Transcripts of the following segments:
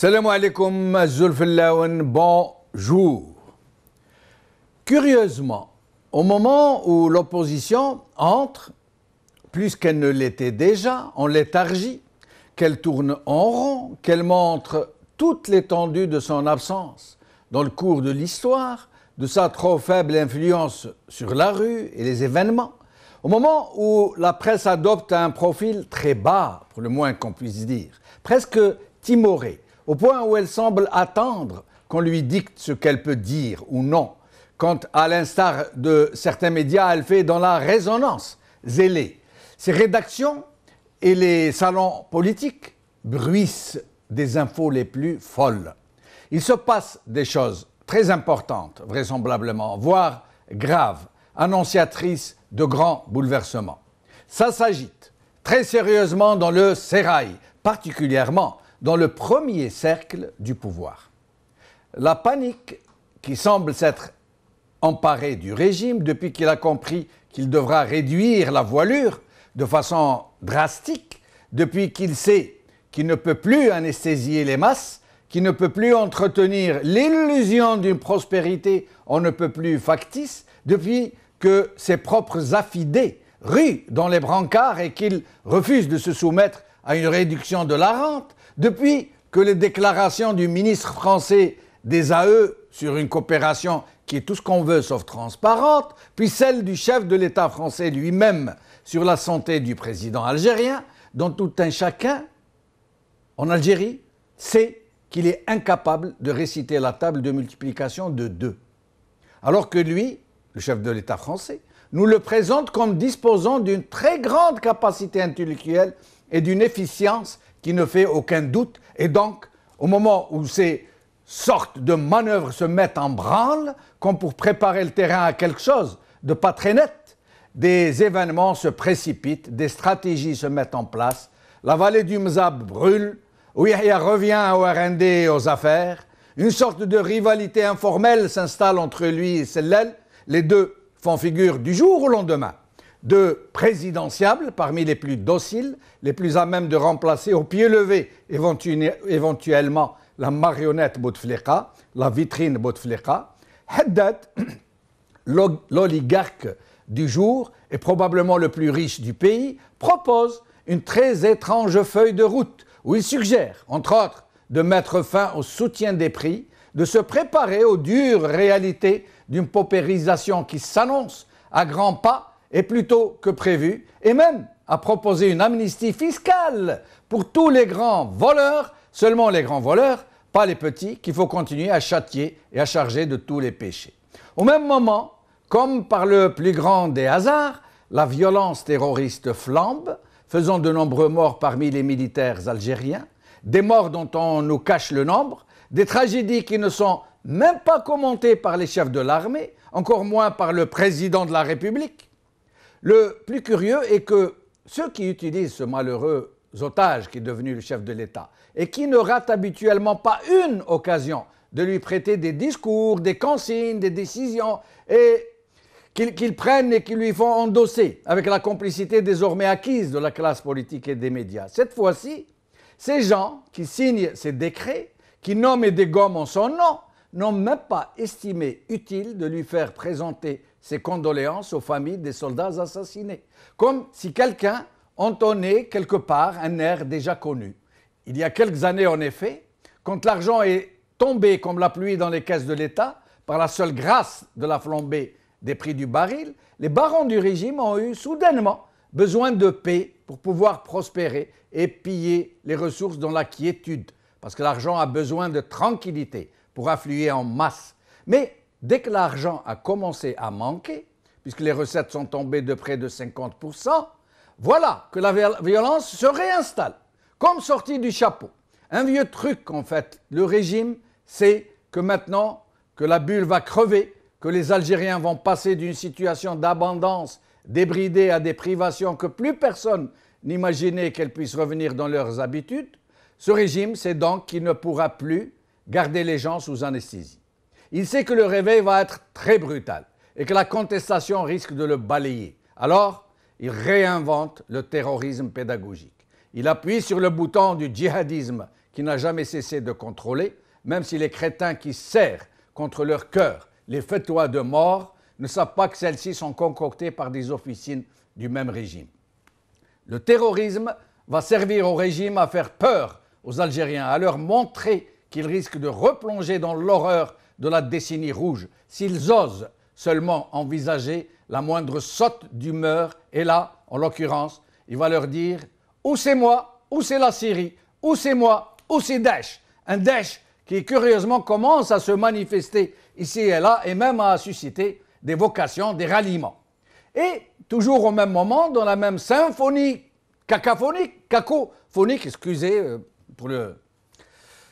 Salam alaikum, Zulfillaoun, bonjour. Curieusement, au moment où l'opposition entre, plus qu'elle ne l'était déjà, en léthargie, qu'elle tourne en rond, qu'elle montre toute l'étendue de son absence dans le cours de l'histoire, de sa trop faible influence sur la rue et les événements, au moment où la presse adopte un profil très bas, pour le moins qu'on puisse dire, presque timoré, au point où elle semble attendre qu'on lui dicte ce qu'elle peut dire ou non, quand, à l'instar de certains médias, elle fait dans la résonance zélée. Ses rédactions et les salons politiques bruissent des infos les plus folles. Il se passe des choses très importantes, vraisemblablement, voire graves, annonciatrices de grands bouleversements. Ça s'agite très sérieusement dans le sérail, particulièrement dans le premier cercle du pouvoir. La panique qui semble s'être emparée du régime depuis qu'il a compris qu'il devra réduire la voilure de façon drastique, depuis qu'il sait qu'il ne peut plus anesthésier les masses, qu'il ne peut plus entretenir l'illusion d'une prospérité on ne peut plus factice, depuis que ses propres affidés ruent dans les brancards et qu'il refuse de se soumettre à une réduction de la rente, depuis que les déclarations du ministre français des AE sur une coopération qui est tout ce qu'on veut sauf transparente, puis celle du chef de l'État français lui-même sur la santé du président algérien, dont tout un chacun en Algérie sait qu'il est incapable de réciter la table de multiplication de 2. Alors que lui, le chef de l'État français, nous le présente comme disposant d'une très grande capacité intellectuelle et d'une efficience qui ne fait aucun doute. Et donc, au moment où ces sortes de manœuvres se mettent en branle, comme pour préparer le terrain à quelque chose de pas très net, des événements se précipitent, des stratégies se mettent en place, la vallée du Mzab brûle, Yahya revient au RND et aux affaires, une sorte de rivalité informelle s'installe entre lui et Sellel, les deux font figure du jour au lendemain de présidentiables parmi les plus dociles, les plus à même de remplacer au pied levé éventuellement la marionnette Bouteflika, la vitrine Bouteflika. Haddad, l'oligarque du jour et probablement le plus riche du pays, propose une très étrange feuille de route où il suggère, entre autres, de mettre fin au soutien des prix, de se préparer aux dures réalités d'une paupérisation qui s'annonce à grands pas et plus tôt que prévu, et même à proposer une amnistie fiscale pour tous les grands voleurs, seulement les grands voleurs, pas les petits, qu'il faut continuer à châtier et à charger de tous les péchés. Au même moment, comme par le plus grand des hasards, la violence terroriste flambe, faisant de nombreux morts parmi les militaires algériens, des morts dont on nous cache le nombre, des tragédies qui ne sont même pas commentées par les chefs de l'armée, encore moins par le président de la République. Le plus curieux est que ceux qui utilisent ce malheureux otage qui est devenu le chef de l'État et qui ne rate habituellement pas une occasion de lui prêter des discours, des consignes, des décisions et qu'ils prennent et qu'ils lui font endosser avec la complicité désormais acquise de la classe politique et des médias. Cette fois-ci, ces gens qui signent ces décrets, qui nomment et dégomment en son nom, n'ont même pas estimé utile de lui faire présenter ses condoléances aux familles des soldats assassinés, comme si quelqu'un entonnait quelque part un air déjà connu. Il y a quelques années, en effet, quand l'argent est tombé comme la pluie dans les caisses de l'État, par la seule grâce de la flambée des prix du baril, les barons du régime ont eu soudainement besoin de paix pour pouvoir prospérer et piller les ressources dans la quiétude, parce que l'argent a besoin de tranquillité pour affluer en masse. Mais dès que l'argent a commencé à manquer, puisque les recettes sont tombées de près de 50%, voilà que la violence se réinstalle, comme sortie du chapeau. Un vieux truc en fait. Le régime sait que maintenant que la bulle va crever, que les Algériens vont passer d'une situation d'abondance débridée à des privations que plus personne n'imaginait qu'elles puissent revenir dans leurs habitudes, ce régime sait donc qu'il ne pourra plus garder les gens sous anesthésie. Il sait que le réveil va être très brutal et que la contestation risque de le balayer. Alors, il réinvente le terrorisme pédagogique. Il appuie sur le bouton du djihadisme qui n'a jamais cessé de contrôler, même si les crétins qui serrent contre leur cœur les fatwas de mort ne savent pas que celles-ci sont concoctées par des officines du même régime. Le terrorisme va servir au régime à faire peur aux Algériens, à leur montrer qu'ils risquent de replonger dans l'horreur de la décennie rouge s'ils osent seulement envisager la moindre saute d'humeur. Et là, en l'occurrence, il va leur dire « ou c'est moi, ou c'est la Syrie, ou c'est moi, ou c'est Daesh ». Un Daesh qui, curieusement, commence à se manifester ici et là et même à susciter des vocations, des ralliements. Et toujours au même moment, dans la même symphonie cacophonique, excusez pour le...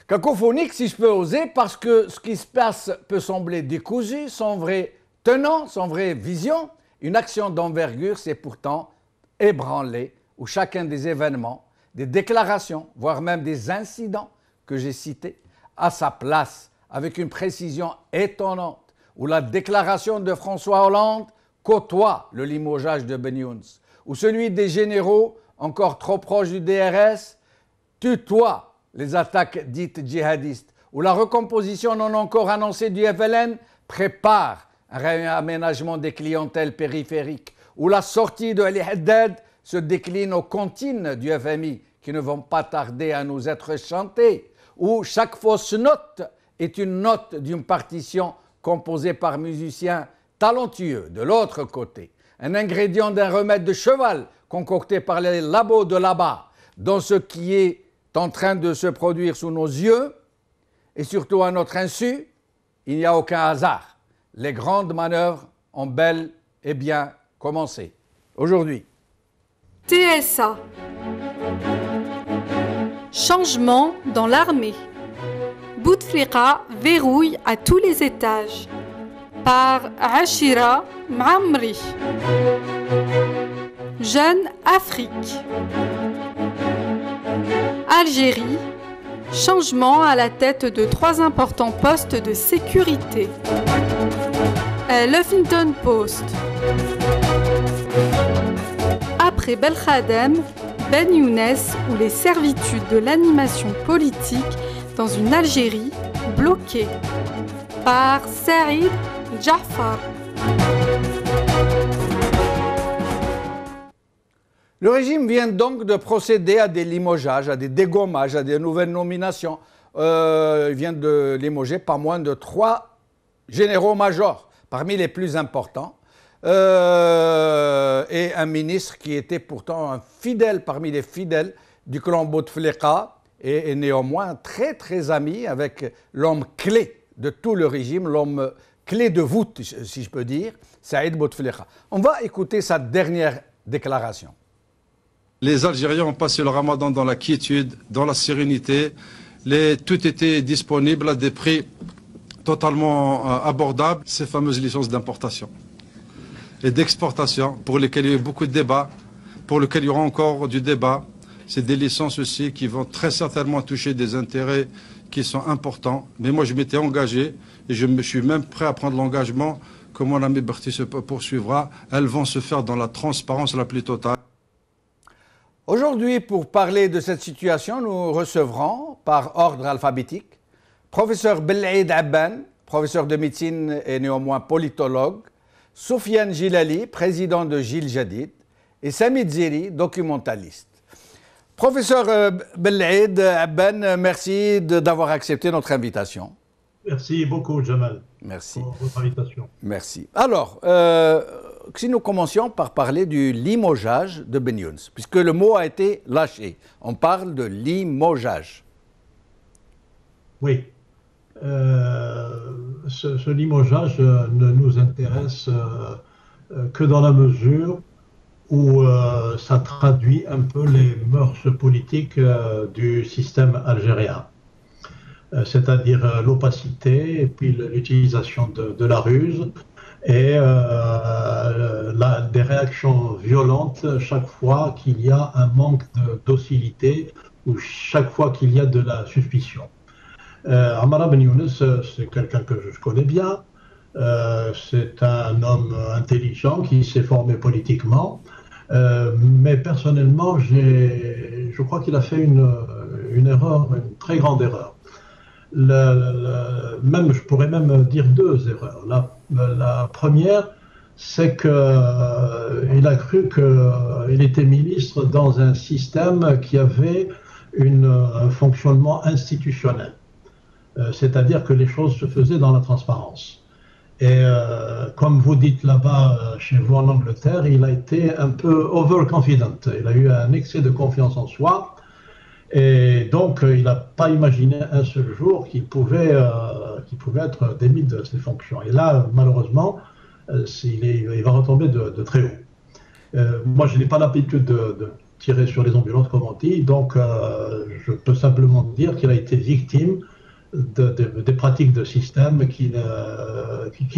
Cacophonique, si je peux oser, parce que ce qui se passe peut sembler décousu, sans vrai tenant, sans vraie vision. Une action d'envergure s'est pourtant ébranlée, où chacun des événements, des déclarations, voire même des incidents que j'ai cités, a sa place, avec une précision étonnante, où la déclaration de François Hollande côtoie le limogeage de Ben Younes, où celui des généraux, encore trop proches du DRS, tutoie les attaques dites djihadistes, où la recomposition non encore annoncée du FLN prépare un réaménagement des clientèles périphériques, où la sortie de Ali Haddad se décline aux comptines du FMI qui ne vont pas tarder à nous être chantées, où chaque fausse note est une note d'une partition composée par musiciens talentueux de l'autre côté, un ingrédient d'un remède de cheval concocté par les labos de là-bas, dans ce qui est en train de se produire sous nos yeux, et surtout à notre insu, il n'y a aucun hasard. Les grandes manœuvres ont bel et bien commencé. Aujourd'hui. TSA. Changement dans l'armée. Bouteflika verrouille à tous les étages. Par Achira M'amri. Jeune Afrique. Algérie, changement à la tête de 3 importants postes de sécurité. L'Huffington Post. Après Belkhadem, Ben Younes ou les servitudes de l'animation politique dans une Algérie bloquée. Par Saïd Jafar. Le régime vient donc de procéder à des limogeages, à des dégommages, à des nouvelles nominations. Il vient de limoger pas moins de 3 généraux-majors, parmi les plus importants, et un ministre qui était pourtant un fidèle parmi les fidèles du clan Bouteflika, et néanmoins très très ami avec l'homme clé de tout le régime, l'homme clé de voûte, si je peux dire, Saïd Bouteflika. On va écouter sa dernière déclaration. Les Algériens ont passé le ramadan dans la quiétude, dans la sérénité. Tout était disponible à des prix totalement abordables. Ces fameuses licences d'importation et d'exportation, pour lesquelles il y a eu beaucoup de débats, pour lesquelles il y aura encore du débat. C'est des licences aussi qui vont très certainement toucher des intérêts qui sont importants. Mais moi, je m'étais engagé et je me suis même prêt à prendre l'engagement que mon ami Berti se poursuivra. Elles vont se faire dans la transparence la plus totale. Aujourd'hui, pour parler de cette situation, nous recevrons, par ordre alphabétique, professeur Belaïd Abban, professeur de médecine et néanmoins politologue, Soufiane Gilali, président de Gil Jadid, et Sami Ziri, documentaliste. Professeur Belaïd Abban, merci d'avoir accepté notre invitation. Merci beaucoup, Jamal. Merci. Pour votre invitation. Merci. Alors, si nous commencions par parler du limogeage de Ben Younes, puisque le mot a été lâché, on parle de limogeage. Oui. Ce limogeage ne nous intéresse que dans la mesure où ça traduit un peu les mœurs politiques du système algérien. C'est-à-dire l'opacité et puis l'utilisation de la ruse et des réactions violentes chaque fois qu'il y a un manque de docilité ou chaque fois qu'il y a de la suspicion. Amara Ben Younes, c'est quelqu'un que je connais bien, c'est un homme intelligent qui s'est formé politiquement, Mais personnellement, je crois qu'il a fait une erreur, une très grande erreur. Même, je pourrais même dire deux erreurs. La première, c'est qu'il a cru qu'il était ministre dans un système qui avait un fonctionnement institutionnel. C'est-à-dire que les choses se faisaient dans la transparence. Et comme vous dites là-bas, chez vous en Angleterre, il a été un peu overconfident. Il a eu un excès de confiance en soi. Et donc, il n'a pas imaginé un seul jour qu'il pouvait être démis de ses fonctions. Et là, malheureusement, il va retomber de très haut. Moi, je n'ai pas l'habitude de tirer sur les ambulances, comme on dit, donc je peux simplement dire qu'il a été victime des pratiques de système qui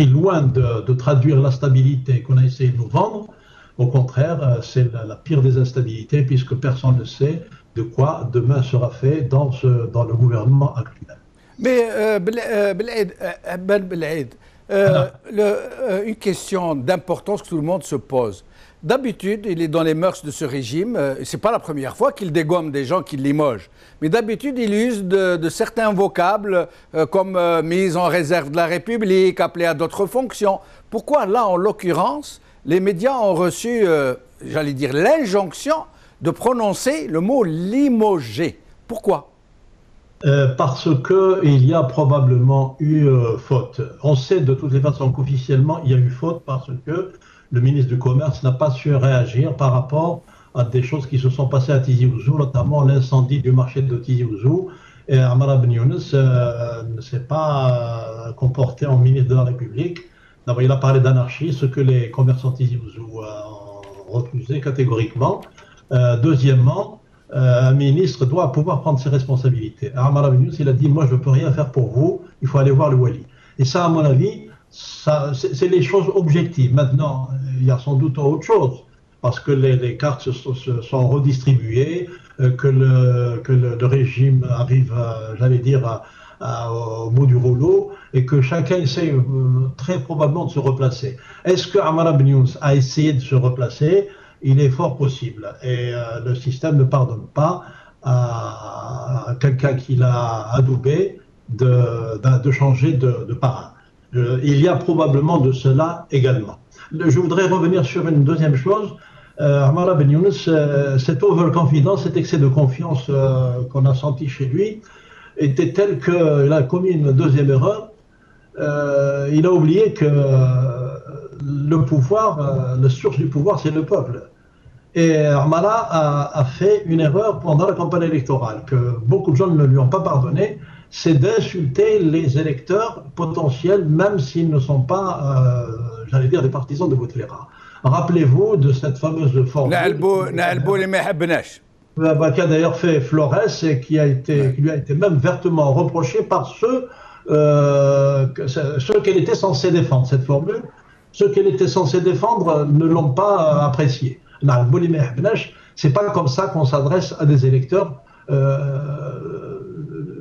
loin de traduire la stabilité qu'on a essayé de nous vendre, au contraire, c'est la pire des instabilités, puisque personne ne sait de quoi demain sera fait dans le gouvernement actuel. Mais Belaïd, une question d'importance que tout le monde se pose. D'habitude, il est dans les mœurs de ce régime, c'est pas la première fois qu'il dégomme des gens qu'il limoge, mais d'habitude il use de certains vocables comme mise en réserve de la République, appelé à d'autres fonctions. Pourquoi là, en l'occurrence, les médias ont reçu, j'allais dire, l'injonction de prononcer le mot limogé? Pourquoi? Parce qu'il y a probablement eu faute. On sait de toutes les façons qu'officiellement il y a eu faute parce que le ministre du Commerce n'a pas su réagir par rapport à des choses qui se sont passées à Tizi Ouzou, notamment l'incendie du marché de Tizi Ouzou. Et Amara Ben Younes ne s'est pas comporté en ministre de la République. D'abord, il a parlé d'anarchie, ce que les commerçants de Tizi Ouzou ont refusé catégoriquement. Deuxièmement, un ministre doit pouvoir prendre ses responsabilités. Amara Ben Younes, il a dit « Moi, je ne peux rien faire pour vous, il faut aller voir le Wali ». Et ça, à mon avis, c'est les choses objectives. Maintenant, il y a sans doute autre chose, parce que les cartes se sont redistribuées, que le régime arrive, j'allais dire, au bout du rouleau, et que chacun essaie très probablement de se replacer. Est-ce que Amara Ben Younes a essayé de se replacer? Il est fort possible. Et le système ne pardonne pas à quelqu'un qui l'a adoubé de changer de parrain. Il y a probablement de cela également. Je voudrais revenir sur une deuxième chose. Amara Ben Younes, cette overconfidence, cet excès de confiance qu'on a senti chez lui, était tel qu'il a commis une deuxième erreur. Il a oublié que le pouvoir, la source du pouvoir, c'est le peuple. Et Amara a fait une erreur pendant la campagne électorale, que beaucoup de gens ne lui ont pas pardonné, c'est d'insulter les électeurs potentiels, même s'ils ne sont pas, j'allais dire, des partisans de Bouteflika. Rappelez-vous de cette fameuse formule qui a d'ailleurs fait Flores et qui lui a été même vertement reproché par ceux qu'elle était censée défendre. Cette formule, ceux qu'elle était censée défendre ne l'ont pas appréciée. C'est pas comme ça qu'on s'adresse à des électeurs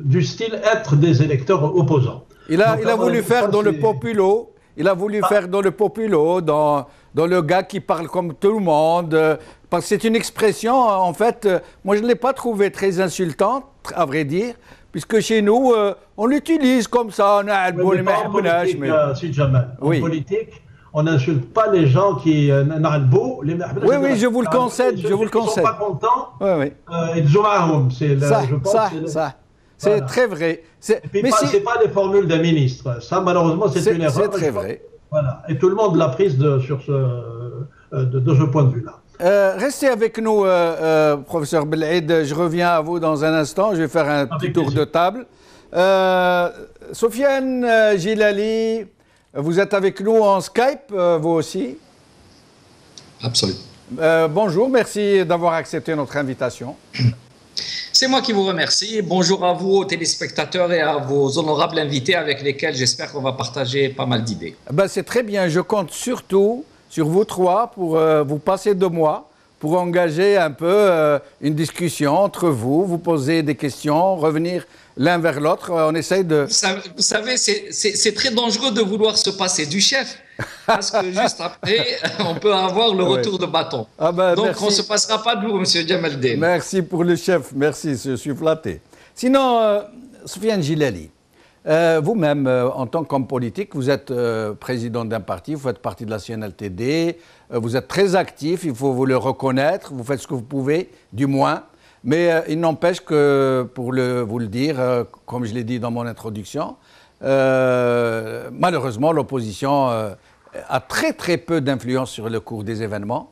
du style être des électeurs opposants. Il a voulu faire dans le populo. Il a voulu faire dans le populo, dans le gars qui parle comme tout le monde. Parce que c'est une expression, en fait, moi je ne l'ai pas trouvée très insultante, à vrai dire, puisque chez nous, on l'utilise comme ça. En politique, on n'insulte pas les gens qui oui, oui, je vous le concède, je vous le concède. Ils ne sont pas contents. Oui, oui. C'est très vrai. Mais c'est pas les formules d'un ministre. Ça, malheureusement, c'est une erreur. C'est très vrai. Voilà. Et tout le monde l'a prise de ce point de vue-là. Restez avec nous, professeur Belaïd. Je reviens à vous dans un instant. Je vais faire un petit tour de table. Sofiane Gilali, vous êtes avec nous en Skype, vous aussi? Absolument. Bonjour, merci d'avoir accepté notre invitation. C'est moi qui vous remercie. Bonjour à vous, aux téléspectateurs et à vos honorables invités avec lesquels j'espère qu'on va partager pas mal d'idées. C'est très bien. Je compte surtout sur vous trois pour vous passer de moi, pour engager un peu une discussion entre vous, vous poser des questions, revenir l'un vers l'autre. On essaye de... Vous savez, c'est très dangereux de vouloir se passer du chef, parce que juste après, on peut avoir le retour de bâton. Donc, merci. On ne se passera pas de vous, M. Djamaldine. Merci pour le chef, merci, je suis flatté. Sinon, Soufiane Gilali, vous-même, en tant qu'homme politique, vous êtes président d'un parti, vous faites partie de la CNLTD, vous êtes très actif, il faut vous le reconnaître, vous faites ce que vous pouvez, du moins. Mais il n'empêche que, pour vous le dire, comme je l'ai dit dans mon introduction, malheureusement, l'opposition a très très peu d'influence sur le cours des événements.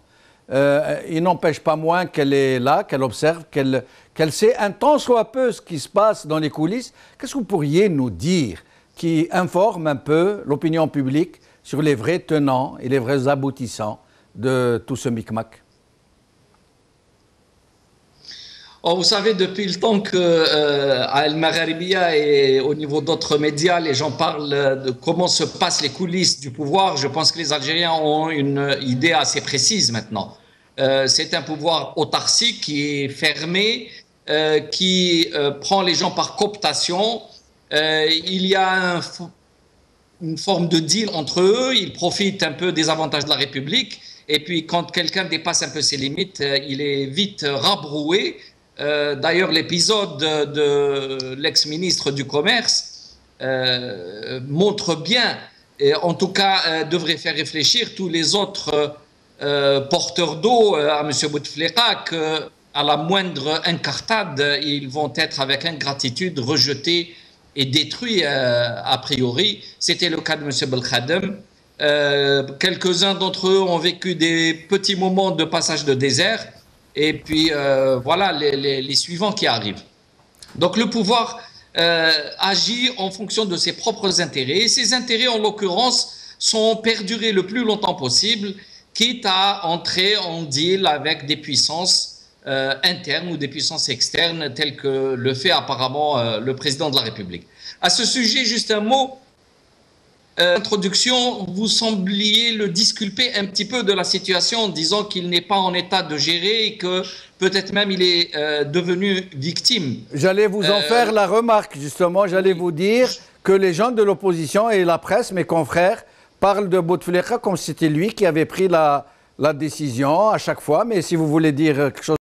Il n'empêche pas moins qu'elle est là, qu'elle observe, qu'elle sait un tant soit peu ce qui se passe dans les coulisses. Qu'est-ce que vous pourriez nous dire qui informe un peu l'opinion publique sur les vrais tenants et les vrais aboutissants de tout ce micmac? Oh, vous savez, depuis le temps qu'à El Magharibiya et au niveau d'autres médias, les gens parlent de comment se passent les coulisses du pouvoir, je pense que les Algériens ont une idée assez précise maintenant. C'est un pouvoir autarcique qui est fermé, qui prend les gens par cooptation. Il y a une forme de deal entre eux, ils profitent un peu des avantages de la République, et puis quand quelqu'un dépasse un peu ses limites, il est vite rabroué. D'ailleurs, l'épisode de l'ex-ministre du Commerce montre bien, et en tout cas devrait faire réfléchir tous les autres porteurs d'eau à M. Bouteflika qu'à la moindre incartade, ils vont être avec ingratitude rejetés et détruits a priori. C'était le cas de M. Belkhadem. Quelques-uns d'entre eux ont vécu des petits moments de passage de désert. Et puis, voilà les suivants qui arrivent. Donc, le pouvoir agit en fonction de ses propres intérêts. Et ces intérêts, en l'occurrence, sont perdurés le plus longtemps possible, quitte à entrer en deal avec des puissances internes ou des puissances externes, telles que le fait apparemment le président de la République. À ce sujet, juste un mot. Introduction, vous sembliez le disculper un petit peu de la situation en disant qu'il n'est pas en état de gérer et que peut-être même il est devenu victime. J'allais vous en faire la remarque, justement. J'allais vous dire que les gens de l'opposition et la presse, mes confrères, parlent de Bouteflika comme si c'était lui qui avait pris la décision à chaque fois. Mais si vous voulez dire quelque chose